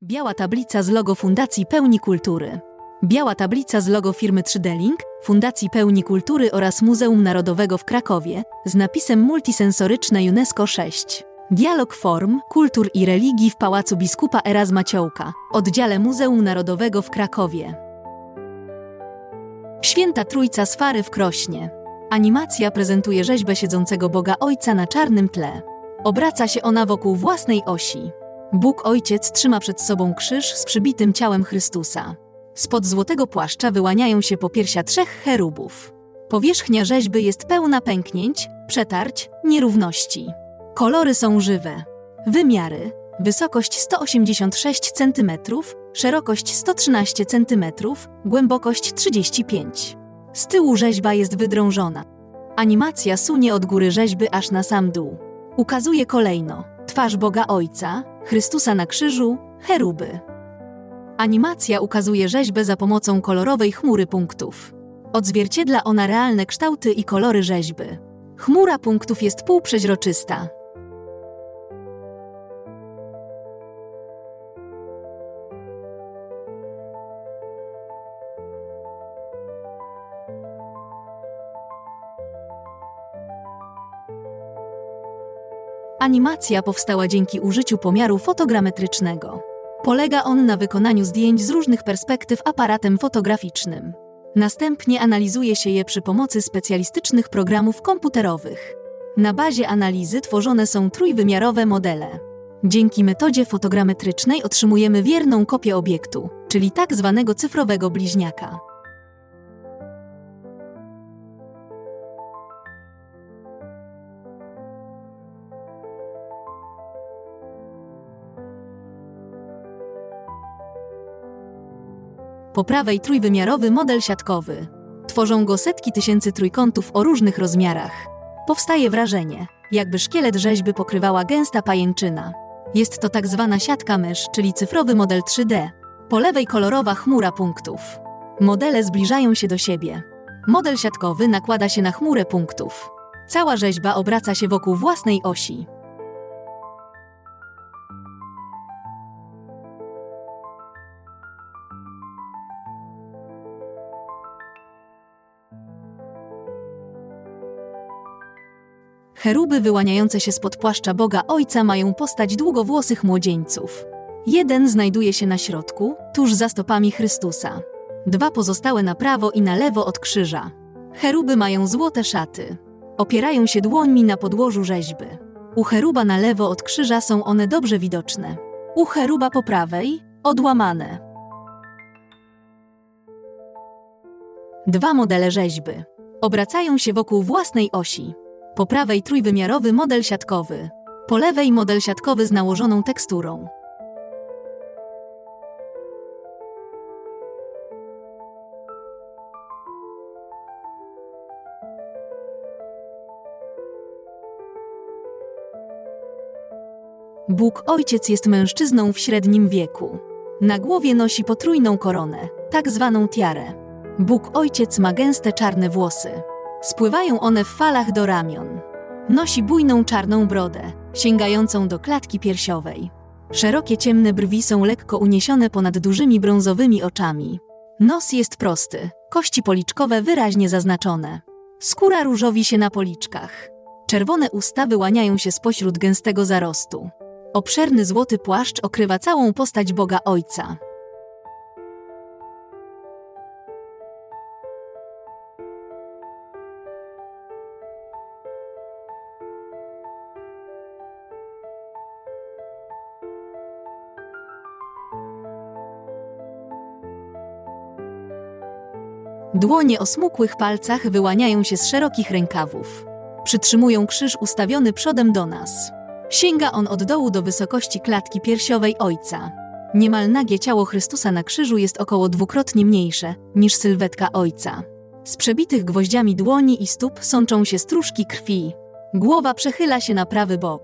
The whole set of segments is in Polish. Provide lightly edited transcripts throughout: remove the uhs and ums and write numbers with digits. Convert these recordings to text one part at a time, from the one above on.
Biała tablica z logo Fundacji Pełni Kultury. Biała tablica z logo firmy 3D Link, Fundacji Pełni Kultury oraz Muzeum Narodowego w Krakowie z napisem multisensoryczne UNESCO 6. Dialog form, kultur i religii w Pałacu Biskupa Erazma Ciołka, oddziale Muzeum Narodowego w Krakowie. Święta Trójca z Fary w Krośnie. Animacja prezentuje rzeźbę siedzącego Boga Ojca na czarnym tle. Obraca się ona wokół własnej osi. Bóg Ojciec trzyma przed sobą krzyż z przybitym ciałem Chrystusa. Spod złotego płaszcza wyłaniają się popiersia 3 cherubów. Powierzchnia rzeźby jest pełna pęknięć, przetarć, nierówności. Kolory są żywe. Wymiary: wysokość 186 cm, szerokość 113 cm, głębokość 35. Z tyłu rzeźba jest wydrążona. Animacja sunie od góry rzeźby aż na sam dół. Ukazuje kolejno twarz Boga Ojca, Chrystusa na krzyżu, cheruby. Animacja ukazuje rzeźbę za pomocą kolorowej chmury punktów. Odzwierciedla ona realne kształty i kolory rzeźby. Chmura punktów jest półprzeźroczysta. Animacja powstała dzięki użyciu pomiaru fotogrametrycznego. Polega on na wykonaniu zdjęć z różnych perspektyw aparatem fotograficznym. Następnie analizuje się je przy pomocy specjalistycznych programów komputerowych. Na bazie analizy tworzone są trójwymiarowe modele. Dzięki metodzie fotogrametrycznej otrzymujemy wierną kopię obiektu, czyli tak zwanego cyfrowego bliźniaka. Po prawej trójwymiarowy model siatkowy. Tworzą go setki tysięcy trójkątów o różnych rozmiarach. Powstaje wrażenie, jakby szkielet rzeźby pokrywała gęsta pajęczyna. Jest to tak zwana siatka mysz, czyli cyfrowy model 3D. Po lewej kolorowa chmura punktów. Modele zbliżają się do siebie. Model siatkowy nakłada się na chmurę punktów. Cała rzeźba obraca się wokół własnej osi. Cheruby wyłaniające się spod płaszcza Boga Ojca mają postać długowłosych młodzieńców. Jeden znajduje się na środku, tuż za stopami Chrystusa. 2 pozostałe na prawo i na lewo od krzyża. Cheruby mają złote szaty. Opierają się dłońmi na podłożu rzeźby. U cheruba na lewo od krzyża są one dobrze widoczne. U cheruba po prawej odłamane. 2 modele rzeźby. Obracają się wokół własnej osi. Po prawej trójwymiarowy model siatkowy. Po lewej model siatkowy z nałożoną teksturą. Bóg Ojciec jest mężczyzną w średnim wieku. Na głowie nosi potrójną koronę, tak zwaną tiarę. Bóg Ojciec ma gęste czarne włosy. Spływają one w falach do ramion. Nosi bujną czarną brodę, sięgającą do klatki piersiowej. Szerokie ciemne brwi są lekko uniesione ponad dużymi brązowymi oczami. Nos jest prosty, kości policzkowe wyraźnie zaznaczone. Skóra różowi się na policzkach. Czerwone usta wyłaniają się spośród gęstego zarostu. Obszerny złoty płaszcz okrywa całą postać Boga Ojca. Dłonie o smukłych palcach wyłaniają się z szerokich rękawów. Przytrzymują krzyż ustawiony przodem do nas. Sięga on od dołu do wysokości klatki piersiowej Ojca. Niemal nagie ciało Chrystusa na krzyżu jest około 2-krotnie mniejsze niż sylwetka Ojca. Z przebitych gwoździami dłoni i stóp sączą się stróżki krwi. Głowa przechyla się na prawy bok.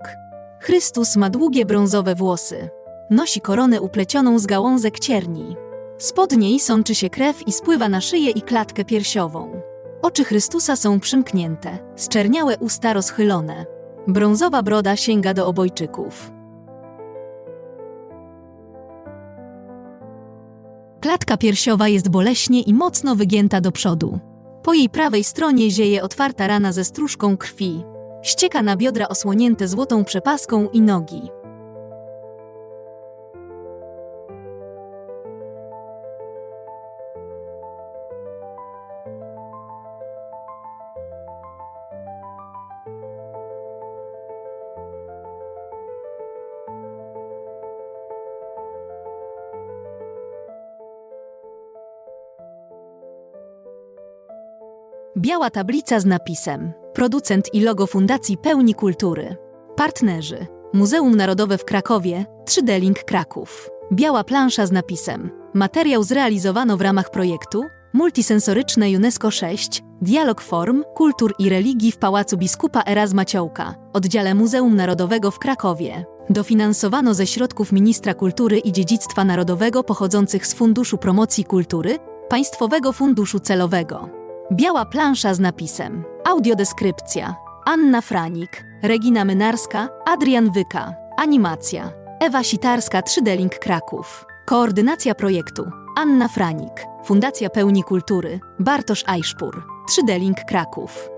Chrystus ma długie brązowe włosy. Nosi koronę uplecioną z gałązek cierni. Spod niej sączy się krew i spływa na szyję i klatkę piersiową. Oczy Chrystusa są przymknięte, zczerniałe usta rozchylone. Brązowa broda sięga do obojczyków. Klatka piersiowa jest boleśnie i mocno wygięta do przodu. Po jej prawej stronie zieje otwarta rana ze stróżką krwi. Ścieka na biodra osłonięte złotą przepaską i nogi. Biała tablica z napisem producent i logo Fundacji Pełni Kultury. Partnerzy: Muzeum Narodowe w Krakowie, 3D Link Kraków. Biała plansza z napisem materiał zrealizowano w ramach projektu multisensoryczne UNESCO 6, Dialog Form, Kultur i Religii w Pałacu Biskupa Erazma Ciołka, oddziale Muzeum Narodowego w Krakowie. Dofinansowano ze środków Ministra Kultury i Dziedzictwa Narodowego pochodzących z Funduszu Promocji Kultury, Państwowego Funduszu Celowego. Biała plansza z napisem audiodeskrypcja: Anna Franik, Regina Mynarska, Adrian Wyka. Animacja: Ewa Sitarska, 3D Link Kraków. Koordynacja projektu: Anna Franik, Fundacja Pełni Kultury, Bartosz Ajszpur, 3D Link Kraków.